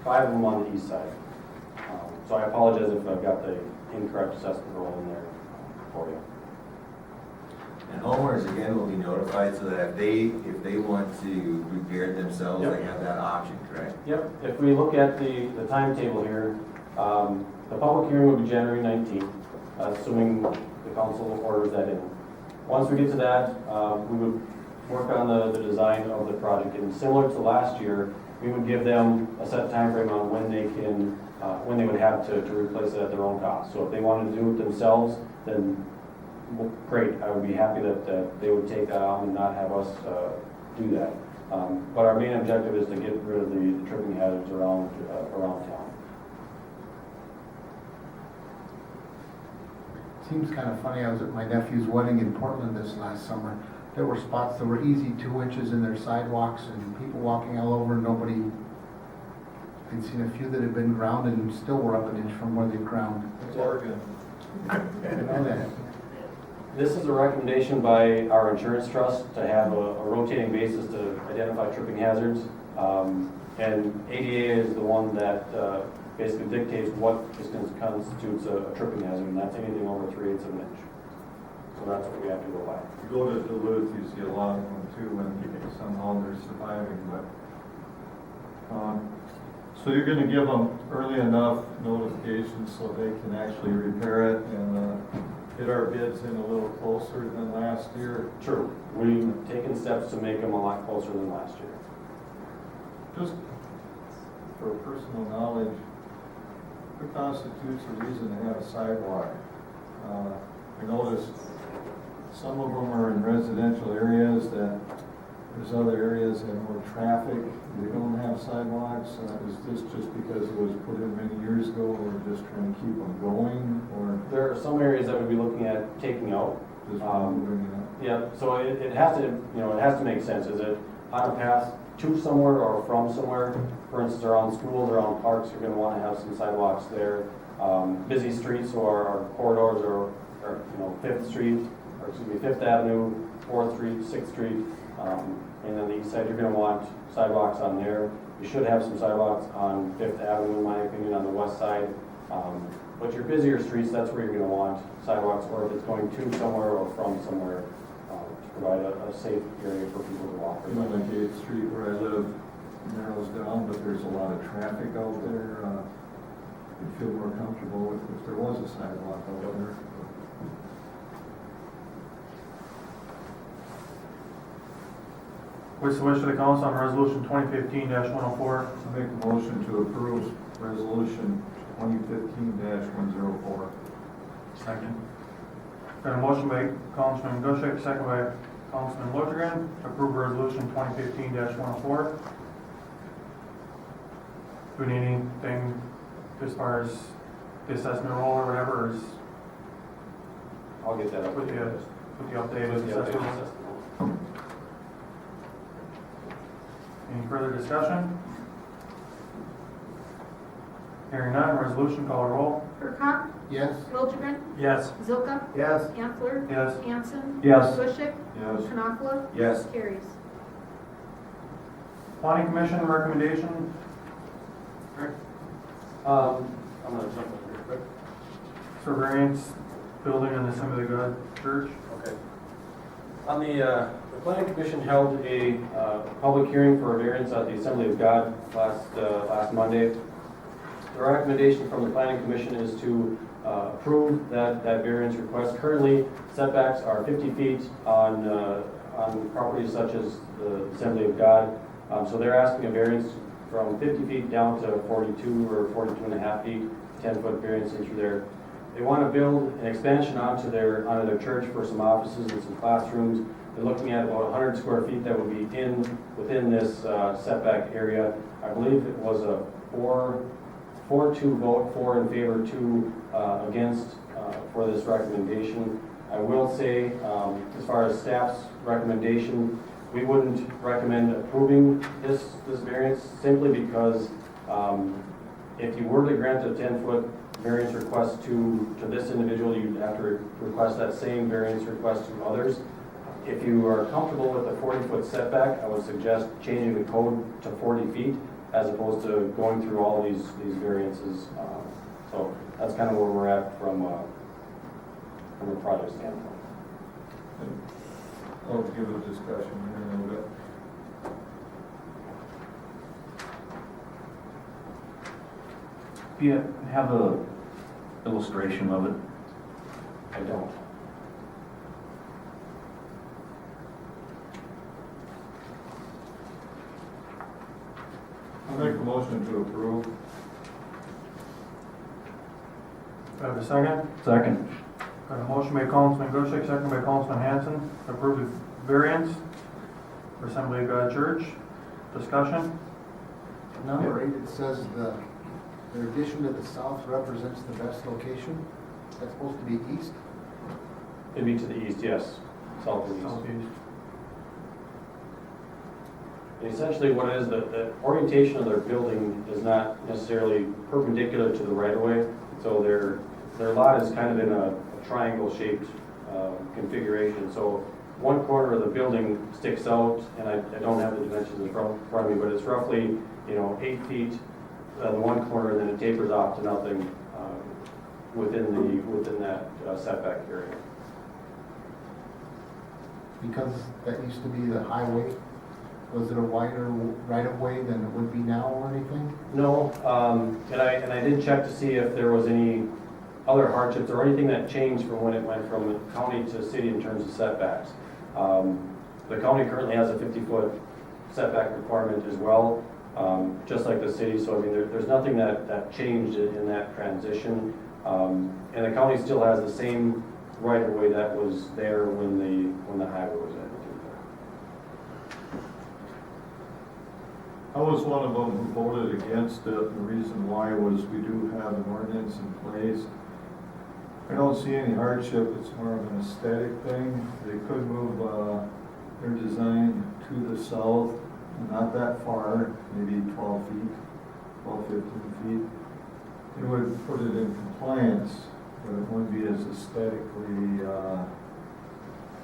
5 of them on the east side. So I apologize if I've got the incorrect assessment roll in there for you. And homeowners again will be notified so that if they want to repair it themselves, Yep. they have that option, correct? Yep, if we look at the timetable here, the public hearing will be January 19th, assuming the council orders that in. Once we get to that, we would work on the design of the project, and similar to last year, we would give them a set time frame on when they can, when they would have to replace it at their own cost. So if they wanted to do it themselves, then well, great, I would be happy that they would take that on and not have us do that. But our main objective is to get rid of the tripping hazards around town. Seems kind of funny, I was at my nephew's wedding in Portland this last summer. There were spots that were easy 2 inches in their sidewalks and people walking all over, nobody. I'd seen a few that had been grounded and still were up an inch from where they'd ground. It's Oregon. I know that. This is a recommendation by our insurance trust to have a rotating basis to identify tripping hazards. And ADA is the one that basically dictates what constitutes a tripping hazard, and that's anything over 3/8 of an inch. So that's what we have to go by. You go to Duluth, you see a lot of them too, and somehow they're surviving, but. So you're gonna give them early enough notification so they can actually repair it and get our bids in a little closer than last year. True. We've taken steps to make them a lot closer than last year. Just for personal knowledge, what constitutes a reason to have a sidewalk? I noticed some of them are in residential areas that there's other areas that have more traffic. They don't have sidewalks. Is this just because it was put in many years ago, or just trying to keep them going, or There are some areas that we'd be looking at taking out. just bringing it up? Yeah, so it has to, it has to make sense. Is it on a path to somewhere or from somewhere? For instance, around schools, around parks, you're gonna wanna have some sidewalks there. Busy streets or our corridors or 5th Street, or excuse me, 5th Avenue, 4th Street, 6th Street, and then the east side, you're gonna want sidewalks on there. You should have some sidewalks on 5th Avenue, in my opinion, on the west side. But your busier streets, that's where you're gonna want sidewalks, or if it's going to somewhere or from somewhere, to provide a safe area for people to walk. You know, like 8th Street where I live narrows down, but there's a lot of traffic out there. I'd feel more comfortable if there was a sidewalk out there. What's the wish of the council on resolution 2015-104? I make a motion to approve resolution 2015-104. Second. Got a motion by Councilman Gushek, second by Councilman Lothagen, to approve resolution 2015-104. Do we need anything as far as the assessment roll or whatever, or is I'll get that up with with you. the updated With the updated assessment? assessment. Any further discussion? Hearing none, resolution, call a roll. Hurkah, Yes. Lilligren, Yes. Zilka, Yes. Ansler, Yes. Hanson, Yes. Bushik, Yes. Knopfler, Yes. carries. Planning Commission recommendation. I'm gonna jump up here quick. For variance, building in the Assembly of God Church. Okay. On the Planning Commission held a public hearing for a variance at the Assembly of God last Monday. The recommendation from the Planning Commission is to approve that variance request. Currently, setbacks are 50 feet on properties such as the Assembly of God. So they're asking a variance from 50 feet down to 42 or 42 and a half feet, 10-foot variance into there. They want to build an expansion onto their church for some offices and some classrooms. They're looking at about 100 square feet that would be within this setback area. I believe it was a 4-2 vote, 4 in favor, 2 against for this recommendation. I will say, as far as staff's recommendation, we wouldn't recommend approving this variance simply because if you were to grant a 10-foot variance request to this individual, you'd have to request that same variance request to others. If you are comfortable with the 40-foot setback, I would suggest changing the code to 40 feet. as opposed to going through all these variances. So that's kind of where we're at from a project standpoint. I'll give it a discussion here in a little bit. Do you have a illustration of it? I don't. I'll make a motion to approve. Do I have a second? Second. Got a motion by Councilman Gushik, second by Councilman Hanson, to approve the variance for Assembly of God Church. Discussion? Number 8, it says the addition to the south represents the best location. That's supposed to be east. It'd be to the east, yes, south and east. Southeast. And essentially what it is, the orientation of their building is not necessarily perpendicular to the right-of-way. So their lot is kind of in a triangle-shaped configuration. So one corner of the building sticks out, and I don't have the dimensions in front of me, but it's roughly, 8 feet the one corner, and then it tapers off to nothing within that setback area. Because that used to be the highway, was it a wider right-of-way than it would be now or anything? No, and I did check to see if there was any other hardships or anything that changed from when it went from county to city in terms of setbacks. The county currently has a 50-foot setback requirement as well, just like the city. So I mean, there's nothing that changed in that transition. And the county still has the same right-of-way that was there when the highway was in. I was one of them who voted against it. The reason why was we do have an ordinance in place. I don't see any hardship. It's more of an aesthetic thing. They could move their design to the south, not that far, maybe 12 feet, 12, 15 feet. It would put it in compliance, but it wouldn't be as aesthetically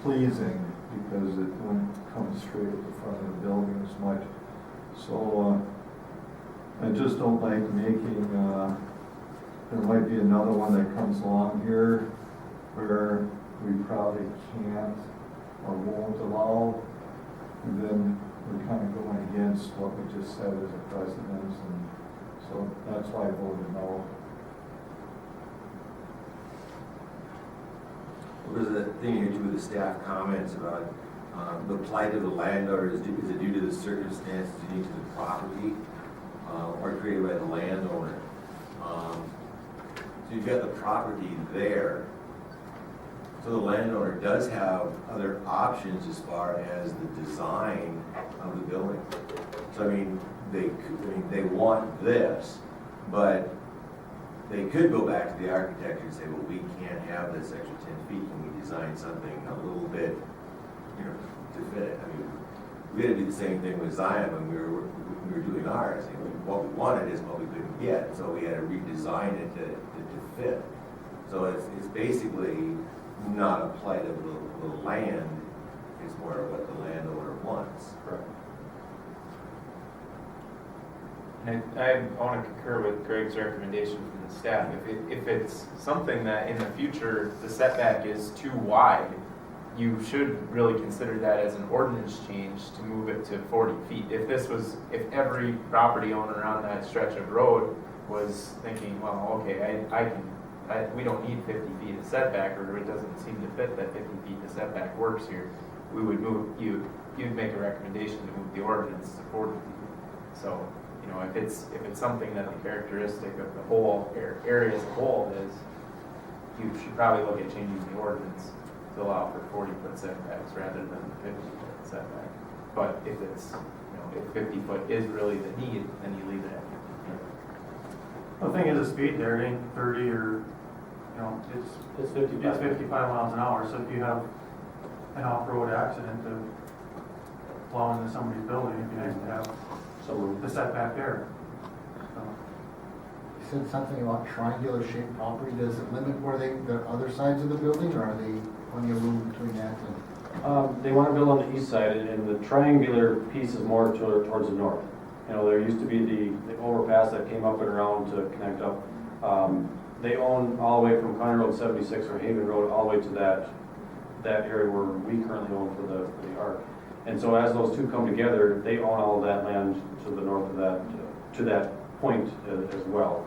pleasing because it wouldn't come straight at the front of the building as much. So I just don't like making, there might be another one that comes along here where we probably can't or won't allow. And then we're kind of going against what we just said as a precedent. And so that's why I voted no. There's a thing here too with the staff comments about the plight of the landowner. Is it due to the circumstances unique to the property or created by the landowner? So you've got the property there. So the landowner does have other options as far as the design of the building. So I mean, they want this, but they could go back to the architect and say, well, we can't have this extra 10 feet. Can we design something a little bit, to fit it? I mean, we had to do the same thing with Zion when we were doing ours. What we wanted is what we couldn't get, so we had to redesign it to fit. So it's basically not a plight of the land. It's more of what the landowner wants. Correct. And I want to concur with Greg's recommendation from the staff. If it's something that in the future the setback is too wide, you should really consider that as an ordinance change to move it to 40 feet. If every property owner on that stretch of road was thinking, well, okay, we don't need 50 feet of setback, or it doesn't seem to fit that 50 feet of setback works here, we would you'd make a recommendation to move the ordinance to 40 feet. So, if it's something that the characteristic of the whole area as a whole is, you should probably look at changing the ordinance to allow for 40-foot setbacks rather than 50-foot setback. But if it's, if 50 foot is really the need, then you leave it at 50 feet. The thing is, the speed there, it ain't 30 or, It's 55. it's 55 miles an hour. So if you have an off-road accident to plow into somebody's building, it'd be nice to have So the setback there. So, You said something about triangular shaped property. Does it limit where the other sides of the building, or are they plenty of room between that and? they want to build on the east side, and the triangular piece is more towards the north. You know, there used to be the overpass that came up and around to connect up. They own all the way from County Road 76 or Haven Road all the way to that area where we currently own for the ARC. And so as those two come together, they own all of that land to the north of that, to that point as well.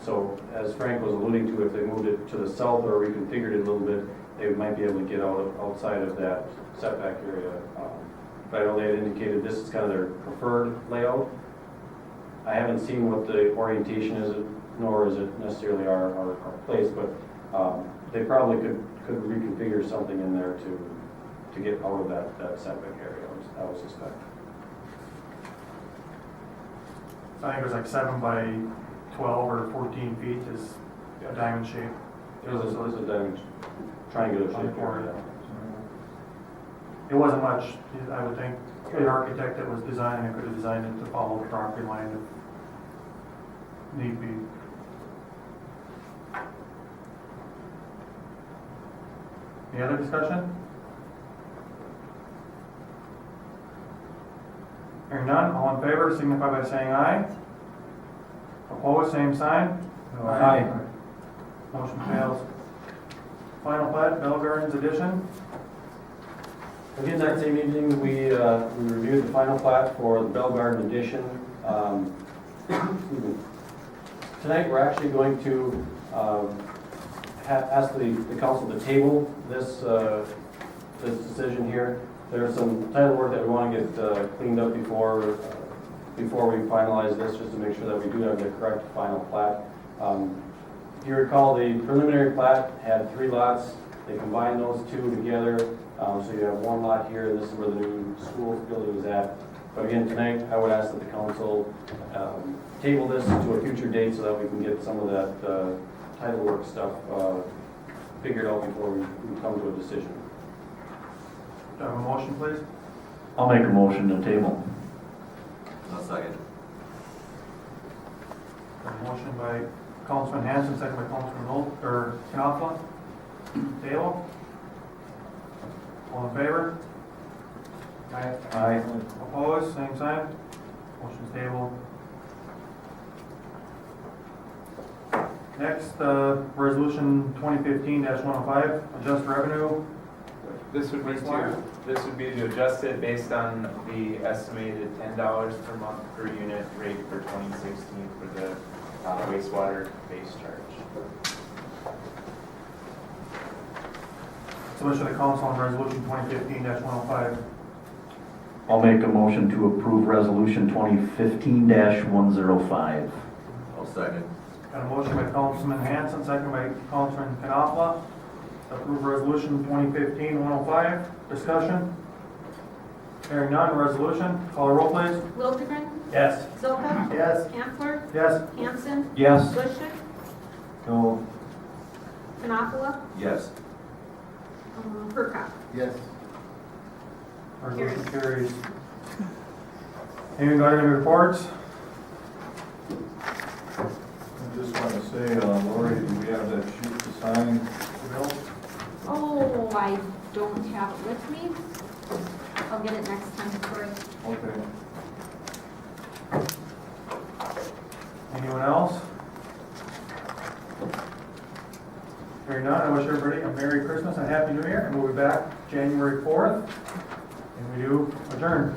So as Frank was alluding to, if they moved it to the south or reconfigured it a little bit, they might be able to get outside of that setback area. But I know they had indicated this is kind of their preferred layout. I haven't seen what the orientation is, nor is it necessarily our place, but they probably could reconfigure something in there to get out of that setback area, I would suspect. So I think it was like 7 by 12 or 14 feet is a diamond shape. It was a diamond, triangular shape area. It wasn't much, I would think. The architect that was designing it could have designed it to follow the property line if need be. Any other discussion? Hearing none, all in favor signify by saying aye. Opposed, same sign. Aye. Motion fails. Final plat, Bell Gardens addition. Again, that same evening, we reviewed the final plat for the Bell Garden addition. Excuse me. Tonight, we're actually going to ask the council to table this decision here. There's some title work that we want to get cleaned up before we finalize this, just to make sure that we do have the correct final plat. If you recall, the preliminary plat had 3 lots. They combined those 2 together. So you have 1 lot here, and this is where the new school building is at. But again, tonight, I would ask that the council table this to a future date so that we can get some of that title work stuff figured out before we come to a decision. Do I have a motion, please? I'll make a motion to table. I'll second. A motion by Councilman Hanson, second by Councilman Knopfler. Table. All in favor? Aye. Aye. Opposed, same sign. Motion's tabled. Next, resolution 2015-105, adjust revenue. This would be to adjust it based on the estimated $10 per month per unit rate for 2016 for the wastewater base charge. So wish of the council on resolution 2015-105. I'll make a motion to approve resolution 2015-105. I'll second. Got a motion by Councilman Hanson, second by Councilman Knopfler. Approve resolution 2015-105. Discussion? Hearing none, resolution. Call a roll, please. Liljegren, Yes. Zilka, Yes. Ansler, Yes. Hanson, Yes. Bushik, No. Knappala, Yes. Hurkacz. Yes. Resolution carries. Anyone got any reports? I just want to say, Lori, do we have that sheet to sign? Bill? Oh, I don't have it with me. I'll get it next time, sorry. Okay. Anyone else? Hearing none, I wish everybody a Merry Christmas and Happy New Year, and we'll be back January 4th, and we do adjourn.